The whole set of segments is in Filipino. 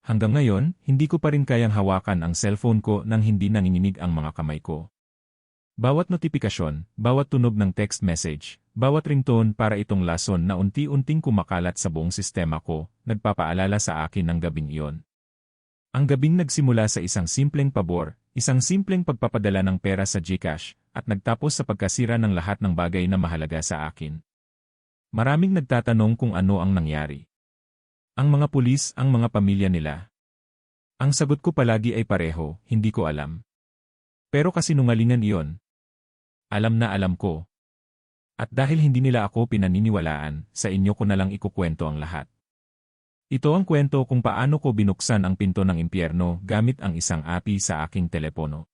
Hanggang ngayon, hindi ko pa rin kayang hawakan ang cellphone ko nang hindi nanginginig ang mga kamay ko. Bawat notifikasyon, bawat tunog ng text message, bawat ringtone para itong lason na unti-unting kumakalat sa buong sistema ko, nagpapaalala sa akin ng gabing iyon. Ang gabing nagsimula sa isang simpleng pabor, isang simpleng pagpapadala ng pera sa GCash, at nagtapos sa pagkasira ng lahat ng bagay na mahalaga sa akin. Maraming nagtatanong kung ano ang nangyari. Ang mga pulis, ang mga pamilya nila. Ang sagot ko palagi ay pareho, hindi ko alam. Pero kasinungalingan iyon. Alam na alam ko. At dahil hindi nila ako pinaniniwalaan, sa inyo ko na lang ikukwento ang lahat. Ito ang kwento kung paano ko binuksan ang pinto ng impyerno gamit ang isang api sa aking telepono.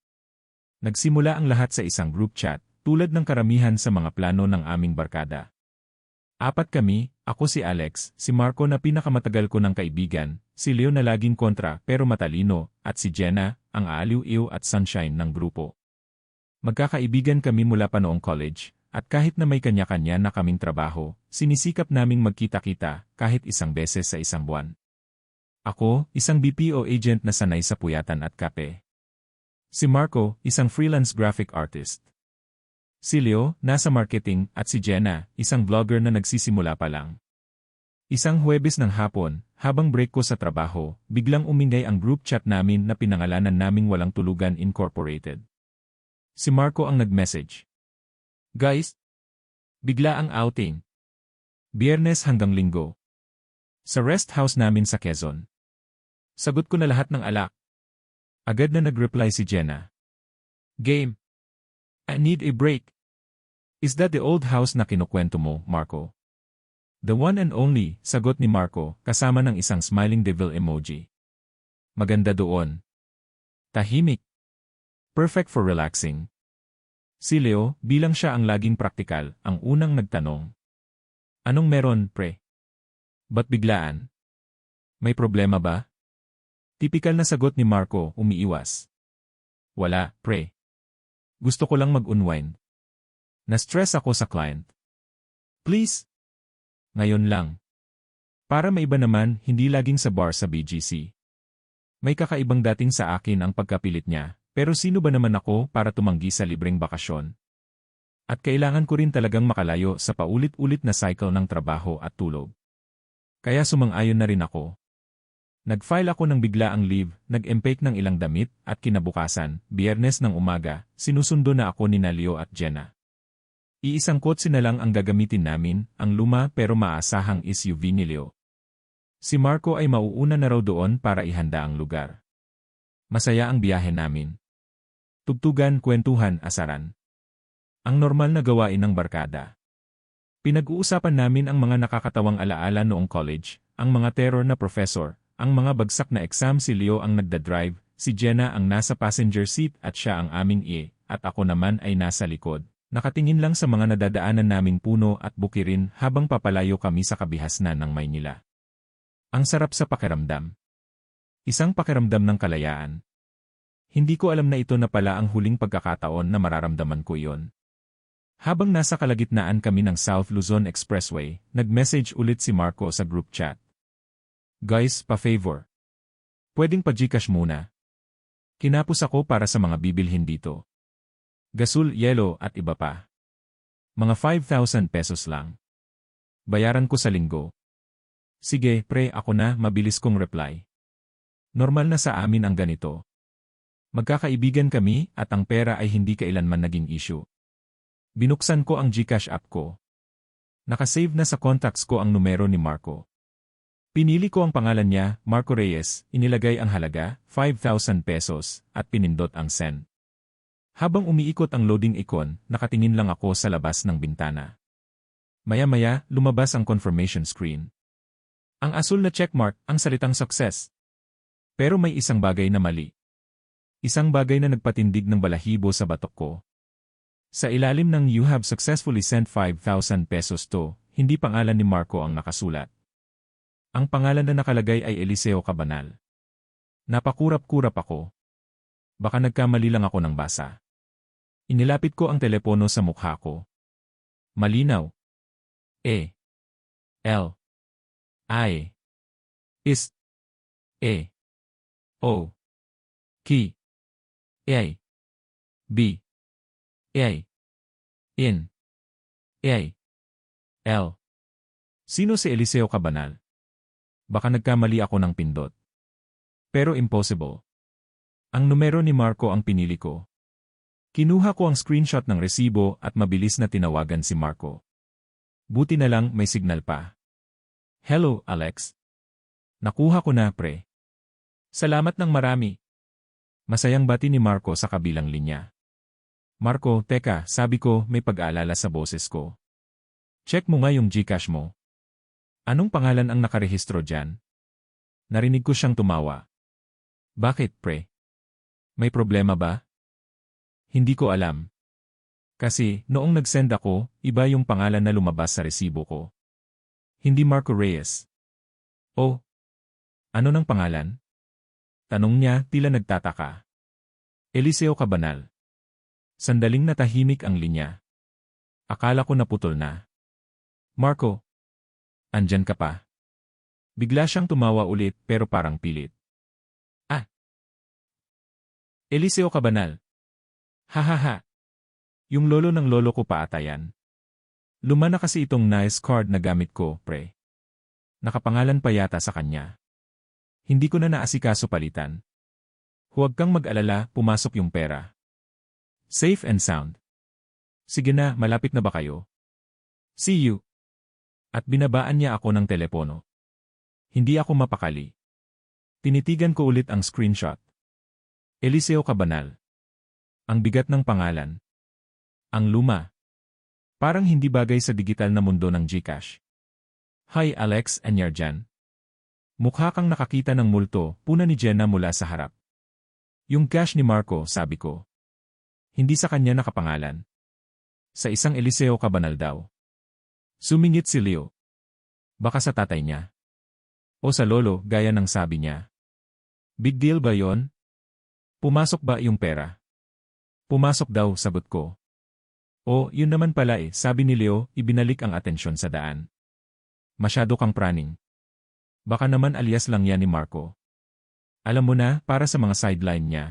Nagsimula ang lahat sa isang group chat, tulad ng karamihan sa mga plano ng aming barkada. 4 kami, ako si Alex, si Marco na pinakamatagal ko ng kaibigan, si Leo na laging kontra pero matalino, at si Jenna, ang aaliw-iw at sunshine ng grupo. Magkakaibigan kami mula pa noong college, at kahit na may kanya-kanya na kaming trabaho, sinisikap naming magkita-kita kahit isang beses sa isang buwan. Ako, isang BPO agent na sanay sa puyatan at kape. Si Marco, isang freelance graphic artist. Si Leo, nasa marketing, at si Jenna, isang vlogger na nagsisimula pa lang. Isang Huwebes ng hapon, habang break ko sa trabaho, biglang umingay ang group chat namin na pinangalanan naming Walang Tulugan Incorporated. Si Marco ang nag-message. Guys, bigla ang outing. Biyernes hanggang Linggo. Sa rest house namin sa Quezon. Sagot ko na lahat ng alak. Agad na nag-reply si Jenna. Game. I need a break. Is that the old house na kinukwento mo, Marco? The one and only, sagot ni Marco, kasama ng isang smiling devil emoji. Maganda doon. Tahimik. Perfect for relaxing. Si Leo, bilang siya ang laging praktikal, ang unang nagtanong. Anong meron, pre? Ba't biglaan? May problema ba? Tipikal na sagot ni Marco, umiiwas. Wala, pre. Gusto ko lang mag-unwind. Na-stress ako sa client. Please? Ngayon lang. Para maiba naman, hindi laging sa bar sa BGC. May kakaibang dating sa akin ang pagkapilit niya, pero sino ba naman ako para tumanggi sa libreng bakasyon? At kailangan ko rin talagang makalayo sa paulit-ulit na cycle ng trabaho at tulog. Kaya sumang-ayon na rin ako. Nag-file ako ng biglaang leave, nag-empake ng ilang damit, at kinabukasan, Biyernes ng umaga, sinusundo na ako ni Leo at Jenna. Iisang kotse na lang ang gagamitin namin, ang luma pero maasahang SUV ni Leo. Si Marco ay mauuna na raw doon para ihanda ang lugar. Masaya ang biyahe namin. Tugtugan, kwentuhan, asaran. Ang normal na gawain ng barkada. Pinag-uusapan namin ang mga nakakatawang alaala noong college, ang mga terror na professor, ang mga bagsak na exam. Si Leo ang nagda-drive, si Jenna ang nasa passenger seat at siya ang aming at ako naman ay nasa likod. Nakatingin lang sa mga nadadaanan naming puno at bukirin habang papalayo kami sa kabihasnan ng Maynila. Ang sarap sa pakiramdam. Isang pakiramdam ng kalayaan. Hindi ko alam na ito na pala ang huling pagkakataon na mararamdaman ko iyon. Habang nasa kalagitnaan kami ng South Luzon Expressway, nag-message ulit si Marco sa group chat. Guys, pa-favor. Pwedeng pa-Gcash muna. Kinapos ako para sa mga bibilhin dito. Gasul, yelo at iba pa. Mga 5,000 pesos lang. Bayaran ko sa linggo. Sige, pre, ako na, mabilis kong reply. Normal na sa amin ang ganito. Magkakaibigan kami at ang pera ay hindi kailanman naging issue. Binuksan ko ang Gcash app ko. Nakasave na sa contacts ko ang numero ni Marco. Pinili ko ang pangalan niya, Marco Reyes, inilagay ang halaga, 5,000 pesos, at pinindot ang send. Habang umiikot ang loading icon, nakatingin lang ako sa labas ng bintana. Maya-maya, lumabas ang confirmation screen. Ang asul na checkmark, ang salitang success. Pero may isang bagay na mali. Isang bagay na nagpatindig ng balahibo sa batok ko. Sa ilalim ng "You have successfully sent 5,000 pesos to", hindi pangalan ni Marco ang nakasulat. Ang pangalan na nakalagay ay Eliseo Cabanal. Napakurap-kurap ako. Baka nagkamali lang ako ng basa. Inilapit ko ang telepono sa mukha ko. Malinaw. L. I. Is. O. K. A. B. A. In. A. L. Sino si Eliseo Cabanal? Baka nagkamali ako ng pindot. Pero impossible. Ang numero ni Marco ang pinili ko. Kinuha ko ang screenshot ng resibo at mabilis na tinawagan si Marco. Buti na lang may signal pa. Hello, Alex. Nakuha ko na, pre. Salamat ng marami. Masayang bati ni Marco sa kabilang linya. Marco, teka, sabi ko may pag-aalala sa boses ko. Check mo nga yung GCash mo. Anong pangalan ang nakarehistro dyan? Narinig ko siyang tumawa. Bakit, pre? May problema ba? Hindi ko alam. Kasi, noong nag-send ako, iba yung pangalan na lumabas sa resibo ko. Hindi Marco Reyes. Oh. Ano ng pangalan? Tanong niya, tila nagtataka. Eliseo Cabanal. Sandaling natahimik ang linya. Akala ko naputol na. Marco. Andyan ka pa. Bigla siyang tumawa ulit pero parang pilit. Ah. Eliseo Cabanal. Hahaha. Yung lolo ng lolo ko pa ata yan. Luma na kasi itong nice card na gamit ko, pre. Nakapangalan pa yata sa kanya. Hindi ko na naasikaso palitan. Huwag kang mag-alala, pumasok yung pera. Safe and sound. Sige na, malapit na ba kayo? See you. At binabaan niya ako ng telepono. Hindi ako mapakali. Tinitigan ko ulit ang screenshot. Eliseo Cabanal. Ang bigat ng pangalan. Ang luma. Parang hindi bagay sa digital na mundo ng GCash. Hi Alex, anyar dyan? Mukha kang nakakita ng multo, puna ni Jenna mula sa harap. Yung cash ni Marco, sabi ko. Hindi sa kanya nakapangalan. Sa isang Eliseo Cabanal daw. Sumingit si Leo. Baka sa tatay niya. O sa lolo, gaya ng sabi niya. Big deal ba yon? Pumasok ba yung pera? Pumasok daw, sagot ko. O, yun naman pala sabi ni Leo, ibinalik ang atensyon sa daan. Masyado kang praning. Baka naman alias lang yan ni Marco. Alam mo na, para sa mga sideline niya.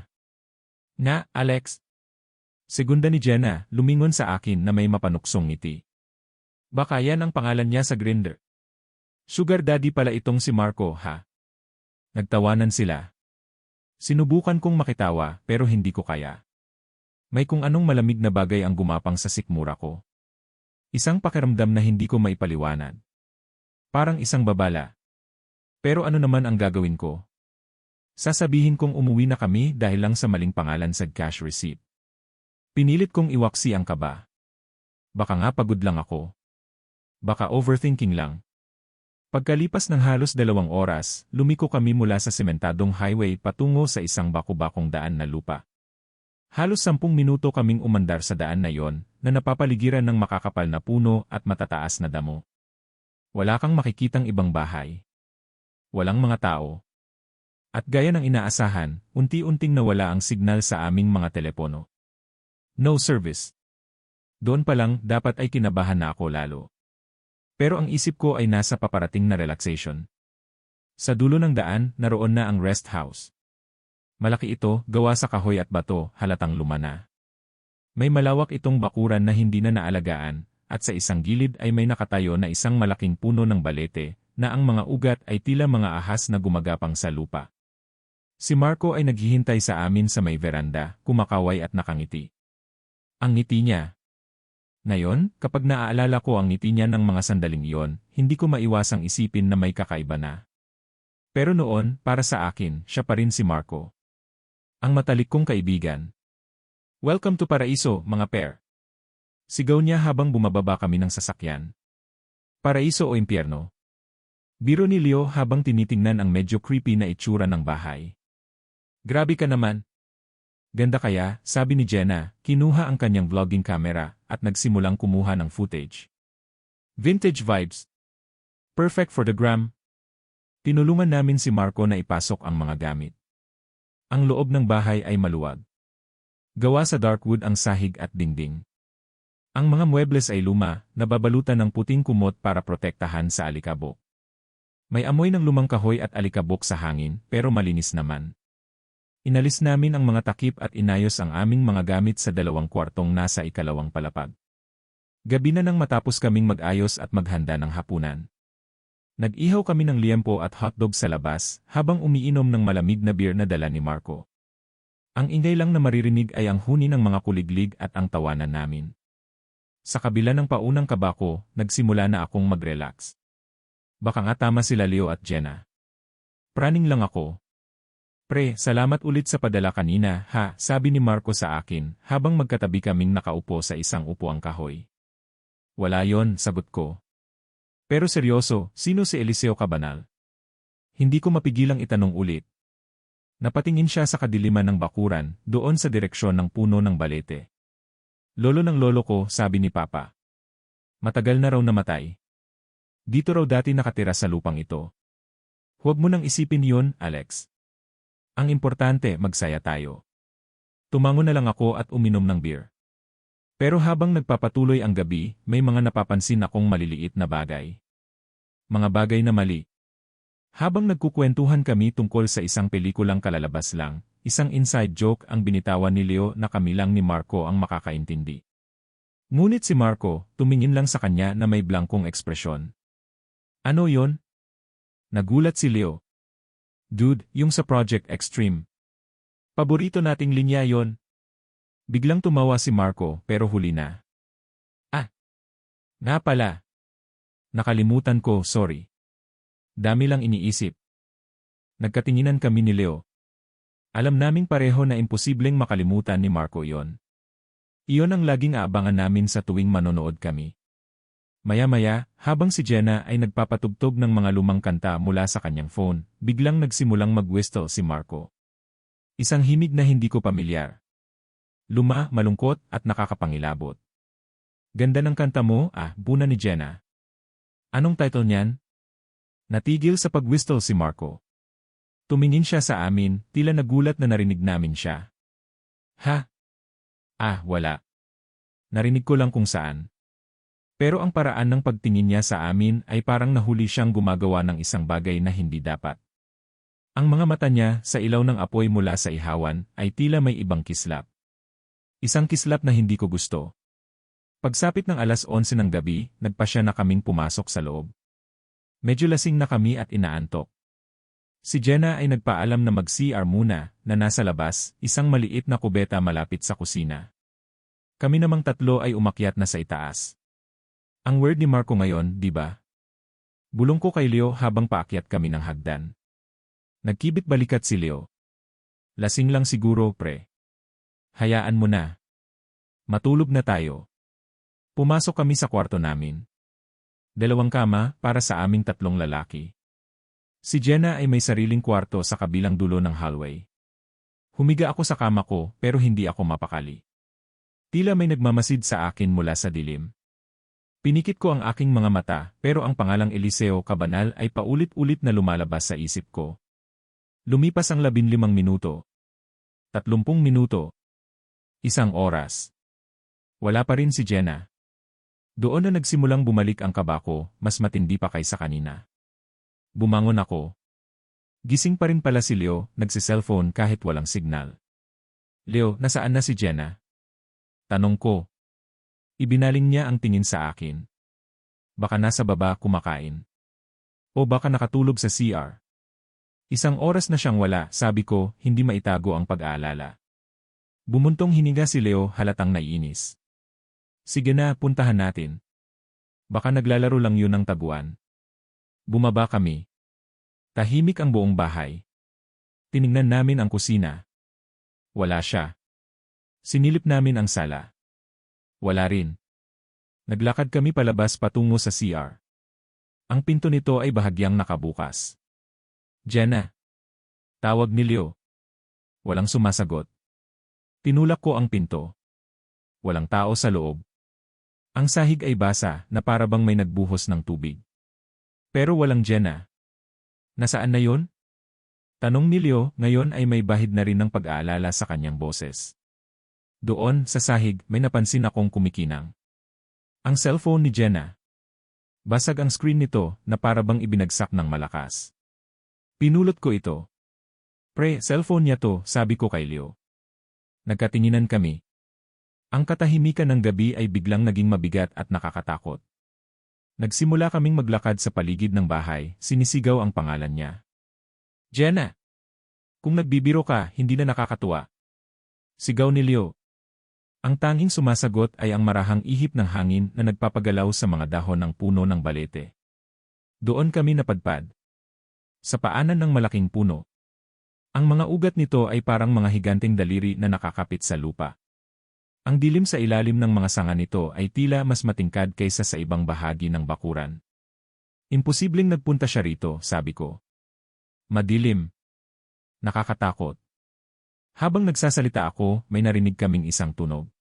Na, Alex. Segunda ni Jenna, lumingon sa akin na may mapanuksong ngiti. Baka yan ang pangalan niya sa Grindr. Sugar daddy pala itong si Marco, ha? Nagtawanan sila. Sinubukan kong makitawa, pero hindi ko kaya. May kung anong malamig na bagay ang gumapang sa sikmura ko. Isang pakiramdam na hindi ko maipaliwanag. Parang isang babala. Pero ano naman ang gagawin ko? Sasabihin kong umuwi na kami dahil lang sa maling pangalan sa cash receipt. Pinilit kong iwaksi ang kaba. Baka nga pagod lang ako. Baka overthinking lang. Pagkalipas ng halos 2 oras, lumiko kami mula sa sementadong highway patungo sa isang baku-bakong daan na lupa. Halos 10 minuto kaming umandar sa daan na yon na napapaligiran ng makakapal na puno at matataas na damo. Wala kang makikitang ibang bahay. Walang mga tao. At gaya ng inaasahan, unti-unting nawala ang signal sa aming mga telepono. No service. Doon pa lang dapat ay kinabahan na ako lalo. Pero ang isip ko ay nasa paparating na relaxation. Sa dulo ng daan, naroon na ang rest house. Malaki ito, gawa sa kahoy at bato, halatang luma na. May malawak itong bakuran na hindi na naalagaan, at sa isang gilid ay may nakatayo na isang malaking puno ng balete, na ang mga ugat ay tila mga ahas na gumagapang sa lupa. Si Marco ay naghihintay sa amin sa may veranda, kumakaway at nakangiti. Ang ngiti niya. Ngayon, kapag naaalala ko ang ngiti niya ng mga sandaling iyon, hindi ko maiwasang isipin na may kakaiba na. Pero noon, para sa akin, siya pa rin si Marco. Ang matalik kong kaibigan. Welcome to Paraiso, mga pair. Sigaw niya habang bumababa kami ng sasakyan. Paraiso o impyerno? Biro ni Leo habang tinitingnan ang medyo creepy na itsura ng bahay. Grabe ka naman. Ganda kaya, sabi ni Jenna, kinuha ang kanyang vlogging camera at nagsimulang kumuha ng footage. Vintage vibes. Perfect for the gram. Tinulungan namin si Marco na ipasok ang mga gamit. Ang loob ng bahay ay maluwag. Gawa sa dark wood ang sahig at dingding. Ang mga muebles ay luma, nababalutan ng puting kumot para protektahan sa alikabok. May amoy ng lumang kahoy at alikabok sa hangin, pero malinis naman. Inalis namin ang mga takip at inayos ang aming mga gamit sa 2 kwartong nasa 2 palapag. Gabi na nang matapos kaming mag-ayos at maghanda ng hapunan. Nag-ihaw kami ng liempo at hotdog sa labas habang umiinom ng malamig na beer na dala ni Marco. Ang ingay lang na maririnig ay ang huni ng mga kuliglig at ang tawanan namin. Sa kabila ng paunang kaba ko, nagsimula na akong mag-relax. Baka nga tama sila Leo at Jenna. Praning lang ako. Pre, salamat ulit sa padala kanina, ha, sabi ni Marco sa akin habang magkatabi kaming nakaupo sa isang upuang kahoy. Wala yon, sagot ko. Pero seryoso, sino si Eliseo Cabanal? Hindi ko mapigilang itanong ulit. Napatingin siya sa kadiliman ng bakuran, doon sa direksyon ng puno ng balete. Lolo ng lolo ko, sabi ni Papa. Matagal na raw namatay. Dito raw dati nakatira sa lupang ito. Huwag mo nang isipin yun, Alex. Ang importante, magsaya tayo. Tumango na lang ako at uminom ng beer. Pero habang nagpapatuloy ang gabi, may mga napapansin akong maliliit na bagay. Mga bagay na mali. Habang nagkukwentuhan kami tungkol sa isang pelikulang kalalabas lang, isang inside joke ang binitawan ni Leo na kami lang ni Marco ang makakaintindi. Ngunit si Marco, tumingin lang sa kanya na may blankong ekspresyon. Ano yon? Nagulat si Leo. Dude, yung sa Project Extreme. Paborito nating linya yon. Biglang tumawa si Marco pero huli na. Ah! Nga pala. Nakalimutan ko, sorry. Dami lang iniisip. Nagkatinginan kami ni Leo. Alam naming pareho na imposibleng makalimutan ni Marco yon. Iyon ang laging aabangan namin sa tuwing manonood kami. Maya-maya, habang si Jenna ay nagpapatugtog ng mga lumang kanta mula sa kanyang phone, biglang nagsimulang mag-whistle si Marco. Isang himig na hindi ko pamilyar. Luma, malungkot, at nakakapangilabot. Ganda ng kanta mo, buna ni Jenna. Anong title niyan? Natigil sa pag-whistle si Marco. Tumingin siya sa amin, tila nagulat na narinig namin siya. Ha? Wala. Narinig ko lang kung saan. Pero ang paraan ng pagtingin niya sa amin ay parang nahuli siyang gumagawa ng isang bagay na hindi dapat. Ang mga mata niya sa ilaw ng apoy mula sa ihawan ay tila may ibang kislap. Isang kislap na hindi ko gusto. Pagsapit ng 11:00 ng gabi, nagpasya na kaming pumasok sa loob. Medyo lasing na kami at inaantok. Si Jenna ay nagpaalam na mag-CR muna, na nasa labas, isang maliit na kubeta malapit sa kusina. Kami namang tatlo ay umakyat na sa itaas. Ang word ni Marco ngayon, di ba? Bulong ko kay Leo habang paakyat kami ng hagdan. Nagkibit balikat si Leo. Lasing lang siguro, pre. Hayaan mo na. Matulog na tayo. Pumasok kami sa kwarto namin. 2 kama para sa aming 3 lalaki. Si Jenna ay may sariling kwarto sa kabilang dulo ng hallway. Humiga ako sa kama ko pero hindi ako mapakali. Tila may nagmamasid sa akin mula sa dilim. Pinikit ko ang aking mga mata pero ang pangalang Eliseo Cabanal ay paulit-ulit na lumalabas sa isip ko. Lumipas ang 15 minuto. 30 minuto. 1 oras. Wala pa rin si Jenna. Doon na nagsimulang bumalik ang kaba ko, mas matindi pa kaysa kanina. Bumangon ako. Gising pa rin pala si Leo, nagsi-cellphone kahit walang signal. Leo, nasaan na si Jenna? Tanong ko. Ibinaling niya ang tingin sa akin. Baka nasa baba kumakain. O baka nakatulog sa CR. 1 oras na siyang wala, sabi ko, hindi maitago ang pag-aalala. Bumuntong hininga si Leo halatang naiinis. Sige na, puntahan natin. Baka naglalaro lang yun ng taguan. Bumaba kami. Tahimik ang buong bahay. Tiningnan namin ang kusina. Wala siya. Sinilip namin ang sala. Wala rin. Naglakad kami palabas patungo sa CR. Ang pinto nito ay bahagyang nakabukas. Jenna. Tawag ni Leo. Walang sumasagot. Tinulak ko ang pinto. Walang tao sa loob. Ang sahig ay basa na parabang may nagbuhos ng tubig. Pero walang Jenna. Nasaan na yon? Tanong ni Leo, ngayon ay may bahid na rin ng pag-aalala sa kanyang boses. Doon, sa sahig, may napansin akong kumikinang. Ang cellphone ni Jenna. Basag ang screen nito na parabang ibinagsak ng malakas. Pinulot ko ito. Pre, cellphone niya to, sabi ko kay Leo. Nagkatinginan kami. Ang katahimikan ng gabi ay biglang naging mabigat at nakakatakot. Nagsimula kaming maglakad sa paligid ng bahay, sinisigaw ang pangalan niya. Jenna! Kung nagbibiro ka, hindi na nakakatuwa. Sigaw ni Leo. Ang tanging sumasagot ay ang marahang ihip ng hangin na nagpapagalaw sa mga dahon ng puno ng balete. Doon kami napadpad. Sa paanan ng malaking puno. Ang mga ugat nito ay parang mga higanteng daliri na nakakapit sa lupa. Ang dilim sa ilalim ng mga sanga nito ay tila mas matingkad kaysa sa ibang bahagi ng bakuran. Imposibleng nagpunta siya rito, sabi ko. Madilim. Nakakatakot. Habang nagsasalita ako, may narinig kaming isang tunog.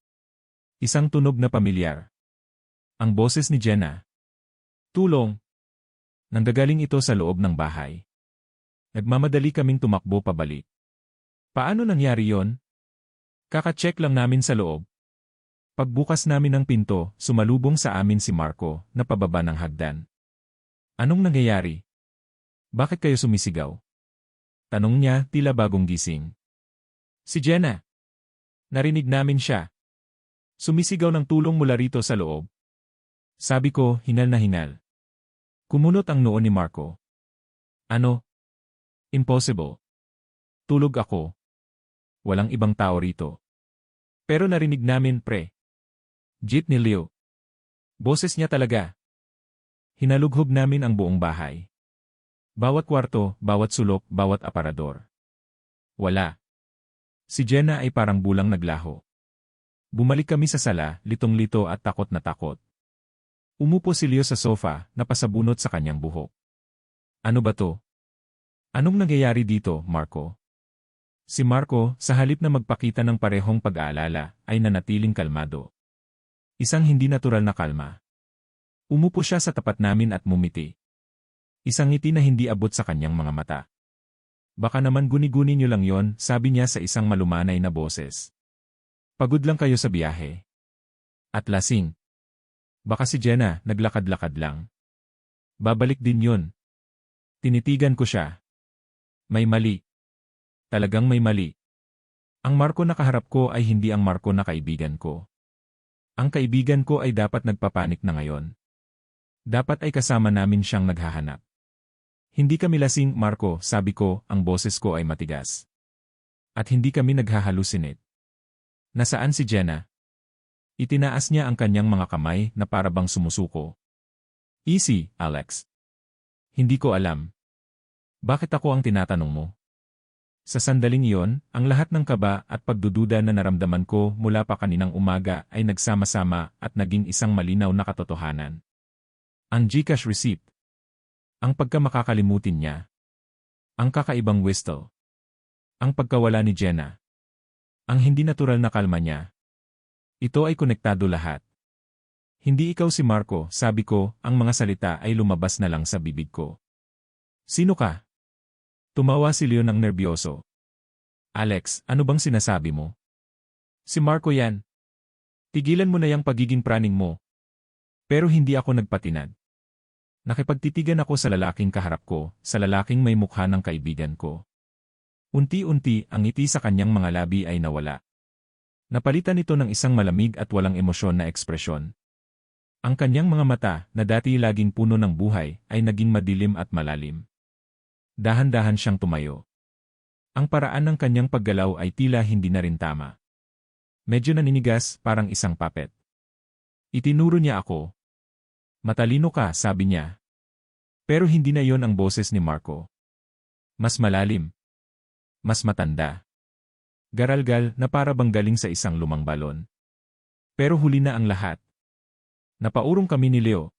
Isang tunog na pamilyar. Ang boses ni Jenna. Tulong! Nanggagaling ito sa loob ng bahay. Nagmamadali kaming tumakbo pabalik. Paano nangyari yon? Kaka-check lang namin sa loob. Pagbukas namin ng pinto, sumalubong sa amin si Marco, na pababa ng hagdan. Anong nangyayari? Bakit kayo sumisigaw? Tanong niya, tila bagong gising. Si Jenna. Narinig namin siya. Sumisigaw ng tulong mula rito sa loob. Sabi ko, hinal na hinal. Kumunot ang noo ni Marco. Ano? Impossible. Tulog ako. Walang ibang tao rito. Pero narinig namin, pre. Jeep ni Leo. Boses niya talaga. Hinalughog namin ang buong bahay. Bawat kwarto, bawat sulok, bawat aparador. Wala. Si Jenna ay parang bulang naglaho. Bumalik kami sa sala, litong-lito at takot na takot. Umupo si Leo sa sofa, napasabunot sa kanyang buhok. Ano ba to? Anong nangyayari dito, Marco? Si Marco, sa halip na magpakita ng parehong pag-aalala, ay nanatiling kalmado. Isang hindi natural na kalma. Umupo siya sa tapat namin at mumiti. Isang ngiti na hindi abot sa kanyang mga mata. Baka naman guni-guni niyo lang yon, sabi niya sa isang malumanay na boses. Pagod lang kayo sa biyahe. At lasing. Baka si Jenna, naglakad-lakad lang. Babalik din yun. Tinitigan ko siya. May mali. Talagang may mali. Ang Marco na kaharap ko ay hindi ang Marco na kaibigan ko. Ang kaibigan ko ay dapat nagpapanik na ngayon. Dapat ay kasama namin siyang naghahanap. Hindi kami lasing, Marco, sabi ko, ang boses ko ay matigas. At hindi kami naghahalusinate. Nasaan si Jenna? Itinaas niya ang kanyang mga kamay na parabang sumusuko. Easy, Alex. Hindi ko alam. Bakit ako ang tinatanong mo? Sa sandaling iyon, ang lahat ng kaba at pagdududa na naramdaman ko mula pa kaninang umaga ay nagsama-sama at naging isang malinaw na katotohanan. Ang GCash receipt. Ang pagkamakakalimutin niya. Ang kakaibang whistle. Ang pagkawala ni Jenna. Ang hindi natural na kalma niya. Ito ay konektado lahat. Hindi ikaw si Marco, sabi ko, ang mga salita ay lumabas na lang sa bibig ko. Sino ka? Tumawa si Leo ng nerbyoso. Alex, ano bang sinasabi mo? Si Marco yan. Tigilan mo na yung pagiging praning mo. Pero hindi ako nagpatinag. Nakipagtitigan ako sa lalaking kaharap ko, sa lalaking may mukha ng kaibigan ko. Unti-unti, ang ngiti sa kanyang mga labi ay nawala. Napalitan ito ng isang malamig at walang emosyon na ekspresyon. Ang kanyang mga mata, na dati laging puno ng buhay, ay naging madilim at malalim. Dahan-dahan siyang tumayo. Ang paraan ng kanyang paggalaw ay tila hindi na rin tama. Medyo naninigas, parang isang puppet. Itinuro niya ako. Matalino ka, sabi niya. Pero hindi na yon ang boses ni Marco. Mas malalim. Mas matanda. Garalgal na para bang galing sa isang lumang balon. Pero huli na ang lahat. Napaurong kami ni Leo.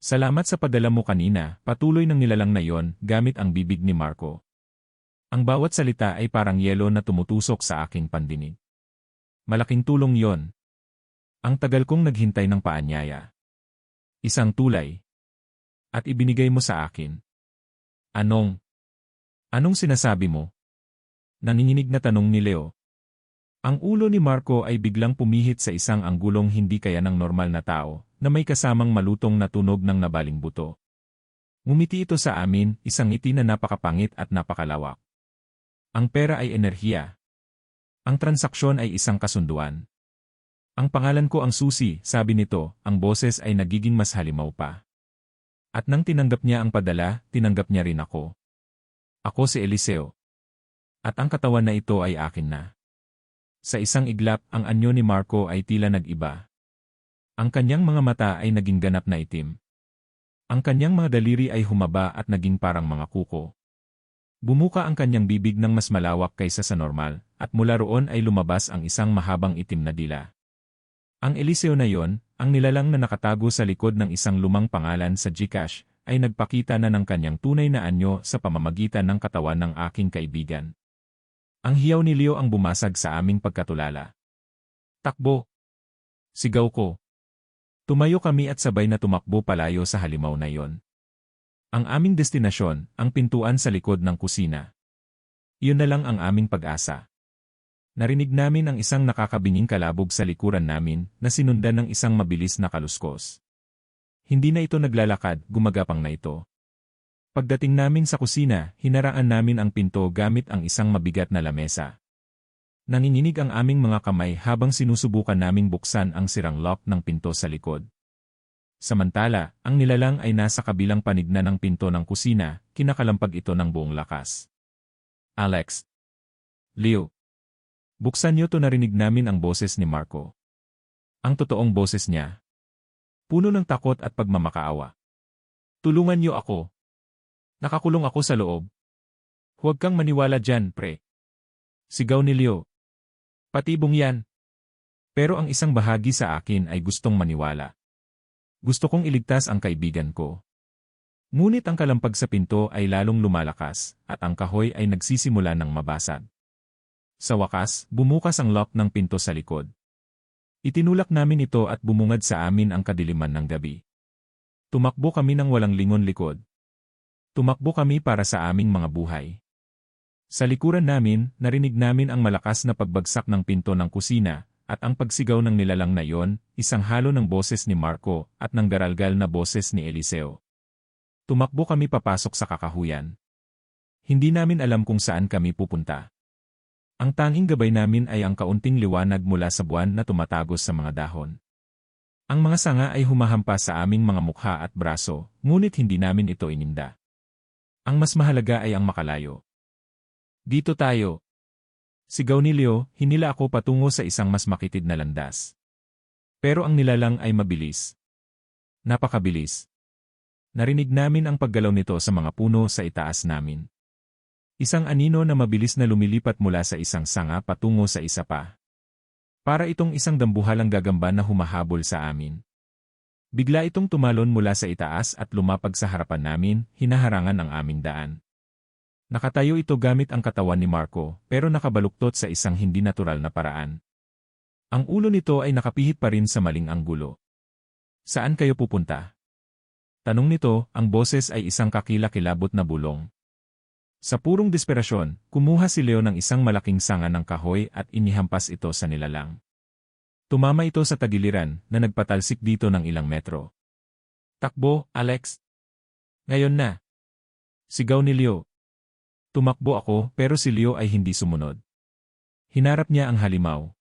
Salamat sa padala mo kanina, patuloy ng nilalang na yon gamit ang bibig ni Marco. Ang bawat salita ay parang yelo na tumutusok sa aking pandinig. Malaking tulong yon. Ang tagal kong naghintay ng paanyaya. Isang tulay. At ibinigay mo sa akin. Anong sinasabi mo? Nanginginig na tanong ni Leo. Ang ulo ni Marco ay biglang pumihit sa isang anggulong hindi kaya ng normal na tao, na may kasamang malutong na tunog ng nabaling buto. Ngumiti ito sa amin, isang ngiti na napakapangit at napakalawak. Ang pera ay enerhiya. Ang transaksyon ay isang kasunduan. Ang pangalan ko ang susi, sabi nito, ang boses ay nagiging mas halimaw pa. At nang tinanggap niya ang padala, tinanggap niya rin ako. Ako si Eliseo. At ang katawan na ito ay akin na. Sa isang iglap, ang anyo ni Marco ay tila nag-iba. Ang kanyang mga mata ay naging ganap na itim. Ang kanyang mga daliri ay humaba at naging parang mga kuko. Bumuka ang kanyang bibig ng mas malawak kaysa sa normal, at mula roon ay lumabas ang isang mahabang itim na dila. Ang Eliseo na yon, ang nilalang na nakatago sa likod ng isang lumang pangalan sa GCash, ay nagpakita na ng kanyang tunay na anyo sa pamamagitan ng katawan ng aking kaibigan. Ang hiyaw ni Leo ang bumasag sa aming pagkatulala. Takbo! Sigaw ko. Tumayo kami at sabay na tumakbo palayo sa halimaw na yon. Ang aming destinasyon, ang pintuan sa likod ng kusina. Iyon na lang ang aming pag-asa. Narinig namin ang isang nakakabinging kalabog sa likuran namin na sinundan ng isang mabilis na kaluskos. Hindi na ito naglalakad, gumagapang na ito. Pagdating namin sa kusina, hinaraan namin ang pinto gamit ang isang mabigat na lamesa. Nanginginig ang aming mga kamay habang sinusubukan naming buksan ang sirang lock ng pinto sa likod. Samantala, ang nilalang ay nasa kabilang panig na ng pinto ng kusina, kinakalampag ito ng buong lakas. Alex. Leo. Buksan niyo to, narinig namin ang boses ni Marco. Ang totoong boses niya. Puno ng takot at pagmamakaawa. Tulungan niyo ako. Nakakulong ako sa loob. Huwag kang maniwala dyan, pre. Sigaw ni Leo. Patibong yan. Pero ang isang bahagi sa akin ay gustong maniwala. Gusto kong iligtas ang kaibigan ko. Ngunit ang kalampag sa pinto ay lalong lumalakas, at ang kahoy ay nagsisimula ng mabasag. Sa wakas, bumukas ang lock ng pinto sa likod. Itinulak namin ito at bumungad sa amin ang kadiliman ng gabi. Tumakbo kami ng walang lingon likod. Tumakbo kami para sa aming mga buhay. Sa likuran namin, narinig namin ang malakas na pagbagsak ng pinto ng kusina, at ang pagsigaw ng nilalang na iyon, isang halo ng boses ni Marco at ng garalgal na boses ni Eliseo. Tumakbo kami papasok sa kakahuyan. Hindi namin alam kung saan kami pupunta. Ang tanging gabay namin ay ang kaunting liwanag mula sa buwan na tumatagos sa mga dahon. Ang mga sanga ay humahampas sa aming mga mukha at braso, ngunit hindi namin ito ininda. Ang mas mahalaga ay ang makalayo. Dito tayo. Sigaw ni Leo, hinila ako patungo sa isang mas makitid na landas. Pero ang nilalang ay mabilis. Napakabilis. Narinig namin ang paggalaw nito sa mga puno sa itaas namin. Isang anino na mabilis na lumilipat mula sa isang sanga patungo sa isa pa. Para itong isang dambuhalang gagamba na humahabol sa amin. Bigla itong tumalon mula sa itaas at lumapag sa harapan namin, hinaharangan ang aming daan. Nakatayo ito gamit ang katawan ni Marco, pero nakabaluktot sa isang hindi natural na paraan. Ang ulo nito ay nakapihit pa rin sa maling anggulo. Saan kayo pupunta? Tanong nito, ang boses ay isang kakilakilabot na bulong. Sa purong desperasyon, kumuha si Leo ng isang malaking sanga ng kahoy at inihampas ito sa nilalang. Tumama ito sa tagiliran na nagpatalsik dito ng ilang metro. Takbo, Alex! Ngayon na! Sigaw ni Leo. Tumakbo ako pero si Leo ay hindi sumunod. Hinarap niya ang halimaw.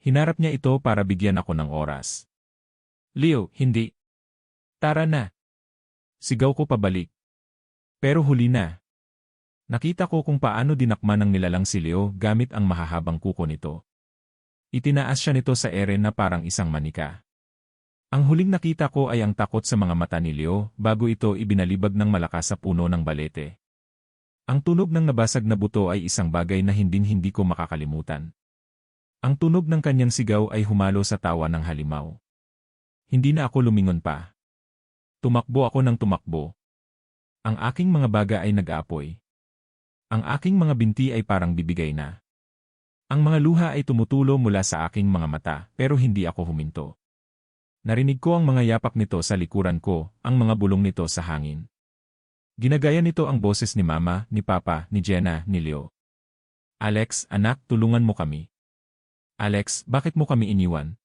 Hinarap niya ito para bigyan ako ng oras. Leo, hindi. Tara na! Sigaw ko pabalik. Pero huli na. Nakita ko kung paano dinakman ng nilalang si Leo gamit ang mahahabang kuko nito. Itinaas siya nito sa ere na parang isang manika. Ang huling nakita ko ay ang takot sa mga mata ni Leo bago ito ibinalibag ng malakas sa puno ng balete. Ang tunog ng nabasag na buto ay isang bagay na hindi ko makakalimutan. Ang tunog ng kanyang sigaw ay humalo sa tawa ng halimaw. Hindi na ako lumingon pa. Tumakbo ako ng tumakbo. Ang aking mga baga ay nag-aapoy. Ang aking mga binti ay parang bibigay na. Ang mga luha ay tumutulo mula sa aking mga mata, pero hindi ako huminto. Narinig ko ang mga yapak nito sa likuran ko, ang mga bulong nito sa hangin. Ginagaya nito ang boses ni Mama, ni Papa, ni Jenna, ni Leo. Alex, anak, tulungan mo kami. Alex, bakit mo kami iniwan?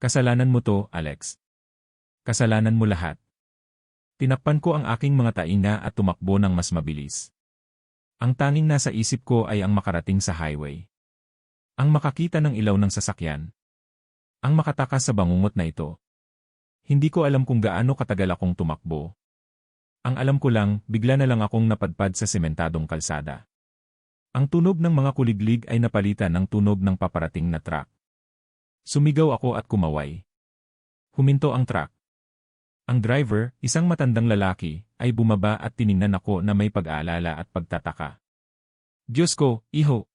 Kasalanan mo to, Alex. Kasalanan mo lahat. Tinakpan ko ang aking mga tainga at tumakbo ng mas mabilis. Ang tanging nasa isip ko ay ang makarating sa highway. Ang makakita ng ilaw ng sasakyan. Ang makatakas sa bangungot na ito. Hindi ko alam kung gaano katagal akong tumakbo. Ang alam ko lang, bigla na lang akong napadpad sa sementadong kalsada. Ang tunog ng mga kuliglig ay napalitan ng tunog ng paparating na truck. Sumigaw ako at kumaway. Huminto ang truck. Ang driver, isang matandang lalaki, ay bumaba at tiningnan ako na may pag-aalala at pagtataka. Diyos ko, iho!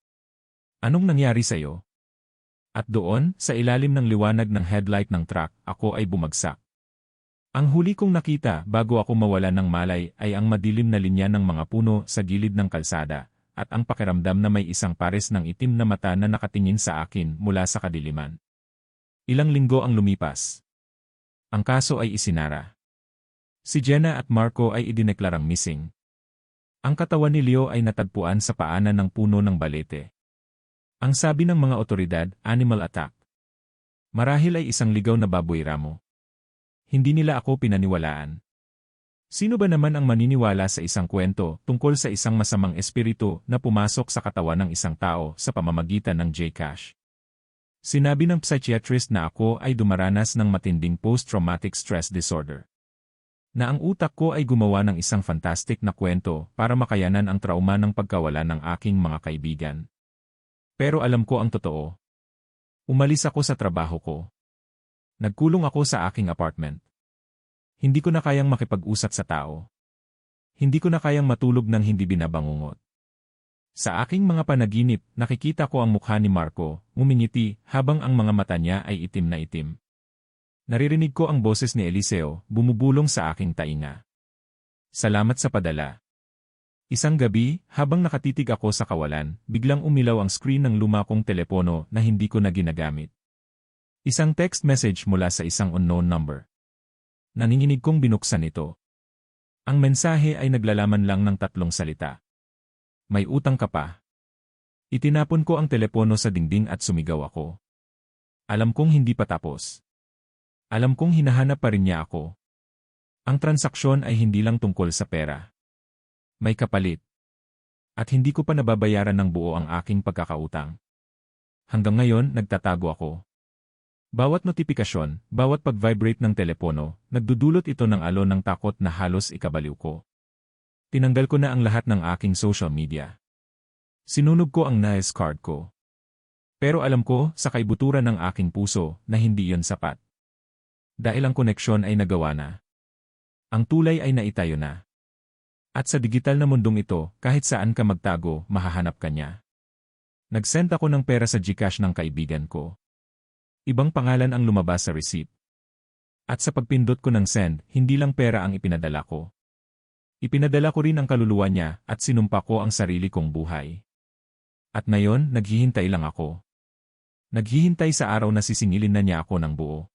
Anong nangyari sa'yo? At doon, sa ilalim ng liwanag ng headlight ng truck, ako ay bumagsak. Ang huli kong nakita bago ako mawala ng malay ay ang madilim na linya ng mga puno sa gilid ng kalsada, at ang pakiramdam na may isang pares ng itim na mata na nakatingin sa akin mula sa kadiliman. Ilang linggo ang lumipas. Ang kaso ay isinara. Si Jenna at Marco ay idineklarang missing. Ang katawan ni Leo ay natagpuan sa paanan ng puno ng balete. Ang sabi ng mga otoridad, animal attack. Marahil ay isang ligaw na baboy ramo. Hindi nila ako pinaniwalaan. Sino ba naman ang maniniwala sa isang kwento tungkol sa isang masamang espiritu na pumasok sa katawan ng isang tao sa pamamagitan ng Gcash? Sinabi ng psychiatrist na ako ay dumaranas ng matinding post-traumatic stress disorder. Na ang utak ko ay gumawa ng isang fantastic na kwento para makayanan ang trauma ng pagkawala ng aking mga kaibigan. Pero alam ko ang totoo. Umalis ako sa trabaho ko. Nagkulong ako sa aking apartment. Hindi ko na kayang makipag-usap sa tao. Hindi ko na kayang matulog ng hindi binabangungot. Sa aking mga panaginip, nakikita ko ang mukha ni Marco, ngumingiti, habang ang mga mata niya ay itim na itim. Naririnig ko ang boses ni Eliseo, bumubulong sa aking tainga. Salamat sa padala. Isang gabi, habang nakatitig ako sa kawalan, biglang umilaw ang screen ng luma kong telepono na hindi ko na ginagamit. Isang text message mula sa isang unknown number. Nanginginig kong binuksan ito. Ang mensahe ay naglalaman lang ng 3 salita. May utang ka pa. Itinapon ko ang telepono sa dingding at sumigaw ako. Alam kong hindi pa tapos. Alam kong hinahanap pa rin niya ako. Ang transaksyon ay hindi lang tungkol sa pera. May kapalit. At hindi ko pa nababayaran ng buo ang aking pagkakautang. Hanggang ngayon, nagtatago ako. Bawat notifikasyon, bawat pag-vibrate ng telepono, nagdudulot ito ng alon ng takot na halos ikabaliw ko. Tinanggal ko na ang lahat ng aking social media. Sinunog ko ang Niles card ko. Pero alam ko, sa kaibuturan ng aking puso, na hindi yon sapat. Dahil ang koneksyon ay nagawa na. Ang tulay ay naitayo na. At sa digital na mundong ito, kahit saan ka magtago, mahahanap ka niya. Nag-send ako ng pera sa Gcash ng kaibigan ko. Ibang pangalan ang lumabas sa receipt. At sa pagpindot ko ng send, hindi lang pera ang ipinadala ko. Ipinadala ko rin ang kaluluwa niya at sinumpa ko ang sarili kong buhay. At ngayon, naghihintay lang ako. Naghihintay sa araw na sisingilin na niya ako ng buo.